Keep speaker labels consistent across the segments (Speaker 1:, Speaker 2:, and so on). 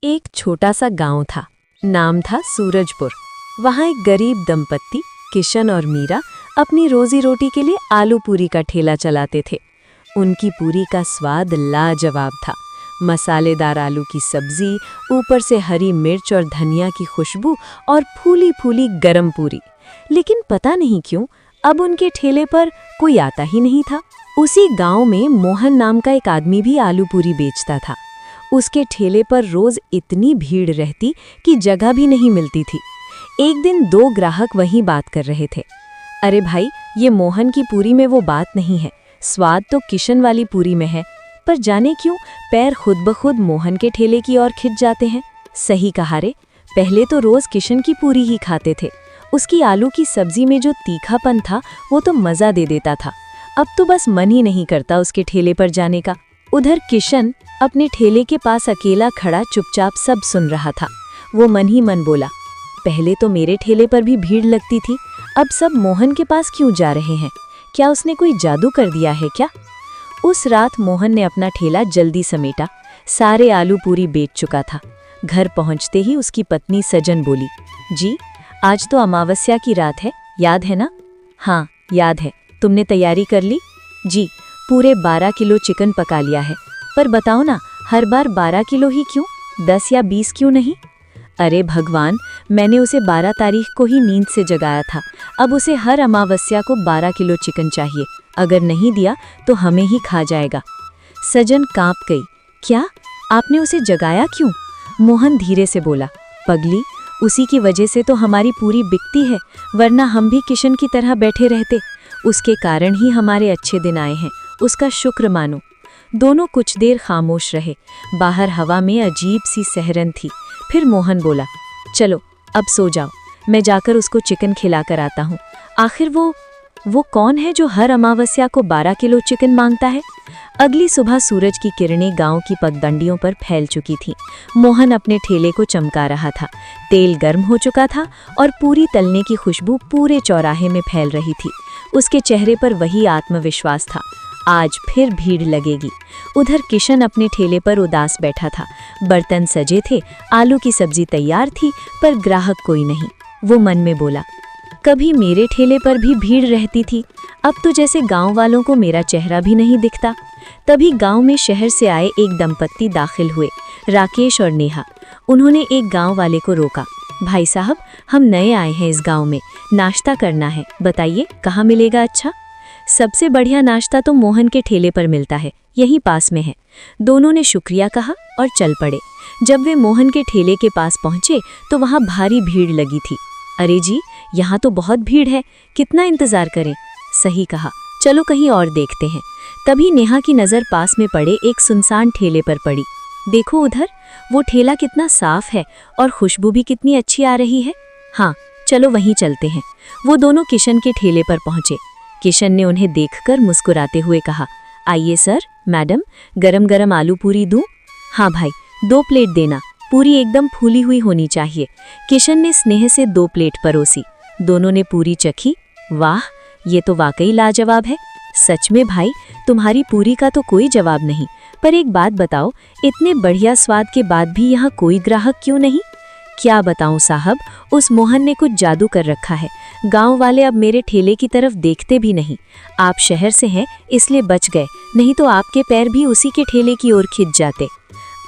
Speaker 1: एक छोटा सा गांव था। नाम था सूरजपुर। वहां एक गरीब दंपत्ति किशन और मीरा अपनी रोजी रोटी के लिए आलू पूरी का ठेला चलाते थे। उनकी पूरी का स्वाद लाजवाब था। मसालेदार आलू की सब्जी, ऊपर से हरी मिर्च और धनिया की खुशबू और फूली फूली गरम पूरी। लेकिन पता नहीं क्यों अब उनके ठेले पर कोई आता ही नहीं था। उसी गांव में मोहन नाम का एक आदमी भी आलू पूरी बेचता था। उसके ठेले पर रोज इतनी भीड़ रहती कि जगह भी नहीं मिलती थी। एक दिन दो ग्राहक वहीं बात कर रहे थे। अरे भाई, ये मोहन की पूरी में वो बात नहीं है, स्वाद तो किशन वाली पूरी में है। पर जाने क्यों पैर खुद ब खुद मोहन के ठेले की ओर खिंच जाते हैं। सही कहा रे, पहले तो रोज किशन की पूरी ही खाते थे। उसकी आलू की सब्जी में जो तीखापन था वो तो मजा दे देता था। अब तो बस मन ही नहीं करता उसके ठेले पर जाने का। उधर किशन अपने ठेले के पास अकेला खड़ा चुपचाप सब सुन रहा था। वो मन ही मन बोला, पहले तो मेरे ठेले पर भी भीड़ लगती थी, अब सब मोहन के पास क्यों जा रहे हैं? क्या उसने कोई जादू कर दिया है क्या? उस रात मोहन ने अपना ठेला जल्दी समेटा। सारे आलू पूरी बेच चुका था। घर पहुंचते ही उसकी पत्नी सजन बोली, जी आज तो अमावस्या की रात है, याद है ना? हाँ याद है। तुमने तैयारी कर ली? जी, पूरे 12 किलो चिकन पका लिया है। पर बताओ ना, हर बार 12 किलो ही क्यों, 10 या 20 क्यों नहीं? अरे भगवान, मैंने उसे 12 तारीख को ही नींद से जगाया था। अब उसे हर अमावस्या को 12 किलो चिकन चाहिए। अगर नहीं दिया तो हमें ही खा जाएगा। सजन कांप गई। क्या? आपने उसे जगाया क्यों? मोहन धीरे से बोला, पगली, उसी की वजह से तो हमारी पूरी बिकती है, वरना हम भी किशन की तरह बैठे रहते। उसके कारण ही हमारे अच्छे दिन आए हैं, उसका शुक्र मानो। दोनों कुछ देर खामोश रहे। बाहर हवा में अजीब सी सहरन थी। फिर मोहन बोला, चलो अब सो जाओ, मैं जाकर उसको चिकन खिलाकर आता हूँ। आखिर वो कौन है जो हर अमावस्या को 12 किलो चिकन मांगता है? अगली सुबह सूरज की किरणें गांव की पगडंडियों पर फैल चुकी थीं। मोहन अपने ठेले को चमका रहा था। तेल गर्म हो चुका था और पूरी तलने की खुशबू पूरे चौराहे में फैल रही थी। उसके चेहरे पर वही आत्मविश्वास था, आज फिर भीड़ लगेगी। उधर किशन अपने ठेले पर उदास बैठा था। बर्तन सजे थे, आलू की सब्जी तैयार थी, पर ग्राहक कोई नहीं। वो मन में बोला, कभी मेरे ठेले पर भी भीड़ रहती थी, अब तो जैसे गांव वालों को मेरा चेहरा भी नहीं दिखता। तभी गांव में शहर से आए एक दंपत्ति दाखिल हुए, राकेश और नेहा। उन्होंने एक गांव वाले को रोका, भाई साहब, हम नए आए हैं इस गांव में, नाश्ता करना है, बताइए कहाँ मिलेगा अच्छा? सबसे बढ़िया नाश्ता तो मोहन के ठेले पर मिलता है, यहीं पास में है। दोनों ने शुक्रिया कहा और चल पड़े। जब वे मोहन के ठेले के पास पहुंचे तो वहां भारी भीड़ लगी थी। अरे जी, यहाँ तो बहुत भीड़ है, कितना इंतजार करें? सही कहा, चलो कहीं और देखते हैं। तभी नेहा की नज़र पास में पड़े एक सुनसान ठेले पर पड़ी। देखो उधर, वो ठेला कितना साफ है और खुशबू भी कितनी अच्छी आ रही है। हाँ, चलो वहीं चलते हैं। वो दोनों किशन के ठेले पर पहुंचे। किशन ने उन्हें देखकर मुस्कुराते हुए कहा, आइए सर, मैडम, गरम गरम आलू पूरी दूं? हाँ भाई, 2 प्लेट देना, पूरी एकदम फूली हुई होनी चाहिए। किशन ने स्नेह से 2 प्लेट परोसी। दोनों ने पूरी चखी। वाह, ये तो वाकई लाजवाब है। सच में भाई, तुम्हारी पूरी का तो कोई जवाब नहीं। पर एक बात बताओ, इतने बढ़िया स्वाद के बाद भी यहाँ कोई ग्राहक क्यों नहीं? क्या बताऊं साहब, उस मोहन ने कुछ जादू कर रखा है। गांव वाले अब मेरे ठेले की तरफ देखते भी नहीं। आप शहर से हैं इसलिए बच गए, नहीं तो आपके पैर भी उसी के ठेले की ओर खिंच जाते।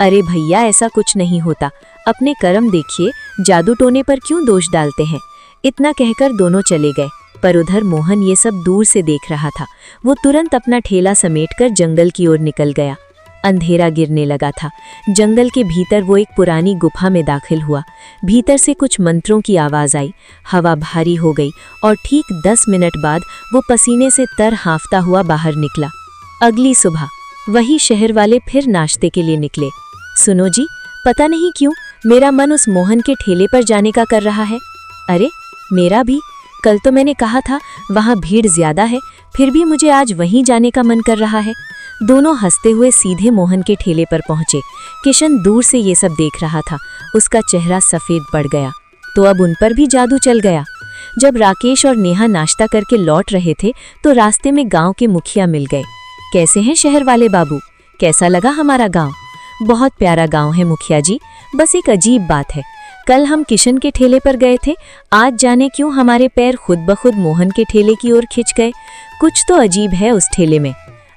Speaker 1: अरे भैया, ऐसा कुछ नहीं होता, अपने कर्म देखिए, जादू टोने पर क्यों दोष डालते हैं? इतना कहकर दोनों चले गए। पर उधर मोहन ये सब दूर से देख रहा था। वो तुरंत अपना ठेला समेटकर जंगल की ओर निकल गया। अंधेरा गिरने लगा था। जंगल के भीतर वो एक पुरानी गुफा में दाखिल हुआ। भीतर से कुछ मंत्रों की आवाज आई। हवा भारी हो गई और ठीक 10 मिनट बाद वो पसीने से तर हाँफता हुआ बाहर निकला। अगली सुबह वही शहर वाले फिर नाश्ते के लिए निकले। सुनो जी, पता नहीं क्यों मेरा मन उस मोहन के ठेले पर जाने का कर रहा है। अरे मेरा भी, कल तो मैंने कहा था वहाँ भीड़ ज्यादा है, फिर भी मुझे आज वहीं जाने का मन कर रहा है। दोनों हंसते हुए सीधे मोहन के ठेले पर पहुंचे। किशन दूर से ये सब देख रहा था। उसका चेहरा सफेद पड़ गया। तो अब उन पर भी जादू चल गया। जब राकेश और नेहा नाश्ता करके लौट रहे थे तो रास्ते में गांव के मुखिया मिल गए। कैसे हैं शहर वाले बाबू, कैसा लगा हमारा गांव? बहुत प्यारा गांव है मुखिया जी, बस एक अजीब बात है, कल हम किशन के ठेले पर गए थे, आज जाने क्यों हमारे पैर खुद ब खुद मोहन के ठेले की ओर खिंच गए। कुछ तो अजीब है उस ठेले में।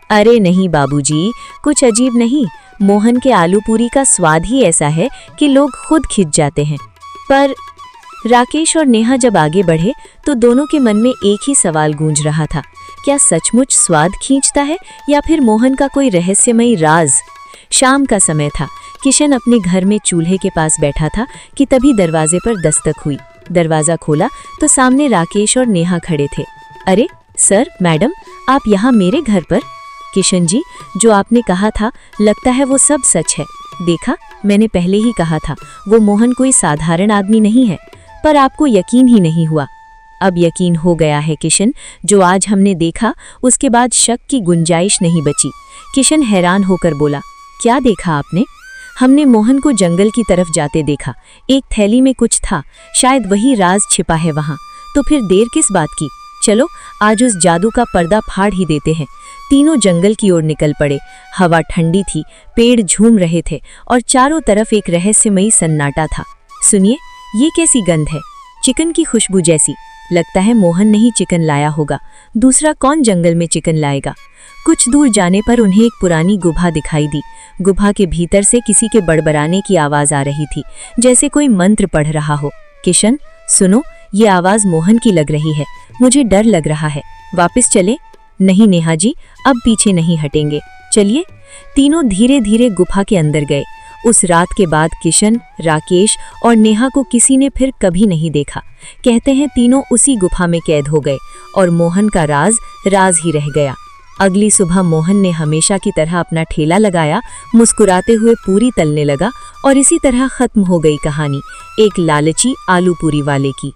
Speaker 1: अरे नहीं बाबूजी, कुछ अजीब नहीं, मोहन के आलू पूरी का स्वाद ही ऐसा है कि लोग खुद खिंच जाते हैं। पर राकेश और नेहा जब आगे बढ़े तो दोनों के मन में एक ही सवाल गूंज रहा था, क्या सचमुच स्वाद खींचता है या फिर मोहन का कोई रहस्यमयी राज। शाम का समय था, किशन अपने घर में चूल्हे के पास बैठा था कि तभी दरवाजे पर दस्तक हुई। दरवाजा खोला तो सामने राकेश और नेहा खड़े थे। अरे सर, मैडम, आप यहाँ मेरे घर पर? किशन जी, जो आपने कहा था लगता है वो सब सच है। देखा, मैंने पहले ही कहा था वो मोहन कोई साधारण आदमी नहीं है, पर आपको यकीन ही नहीं हुआ। अब यकीन हो गया है किशन, जो आज हमने देखा उसके बाद शक की गुंजाइश नहीं बची। किशन हैरान होकर बोला, क्या देखा आपने? हमने मोहन को जंगल की तरफ जाते देखा, एक थैली में कुछ था, शायद वही राज छिपा है वहाँ। तो फिर देर किस बात की, चलो आज उस जादू का पर्दा फाड़ ही देते हैं। तीनों जंगल की ओर निकल पड़े। हवा ठंडी थी, पेड़ झूम रहे थे और चारों तरफ एक रहस्यमयी सन्नाटा था। सुनिए, ये कैसी गंध है? चिकन की खुशबू जैसी। लगता है मोहन नहीं चिकन लाया होगा, दूसरा कौन जंगल में चिकन लाएगा। कुछ दूर जाने पर उन्हें एक पुरानी गुफा दिखाई दी। गुफा के भीतर से किसी के बड़बड़ाने की आवाज आ रही थी, जैसे कोई मंत्र पढ़ रहा हो। किशन, सुनो, ये आवाज मोहन की लग रही है, मुझे डर लग रहा है, वापस चले? नहीं नेहा जी, अब पीछे नहीं हटेंगे, चलिए। तीनों धीरे धीरे गुफा के अंदर गए। उस रात के बाद किशन, राकेश और नेहा को किसी ने फिर कभी नहीं देखा। कहते हैं तीनों उसी गुफा में कैद हो गए और मोहन का राज राज ही रह गया। अगली सुबह मोहन ने हमेशा की तरह अपना ठेला लगाया, मुस्कुराते हुए पूरी तलने लगा और इसी तरह खत्म हो गई कहानी एक लालची आलू पूरी वाले की।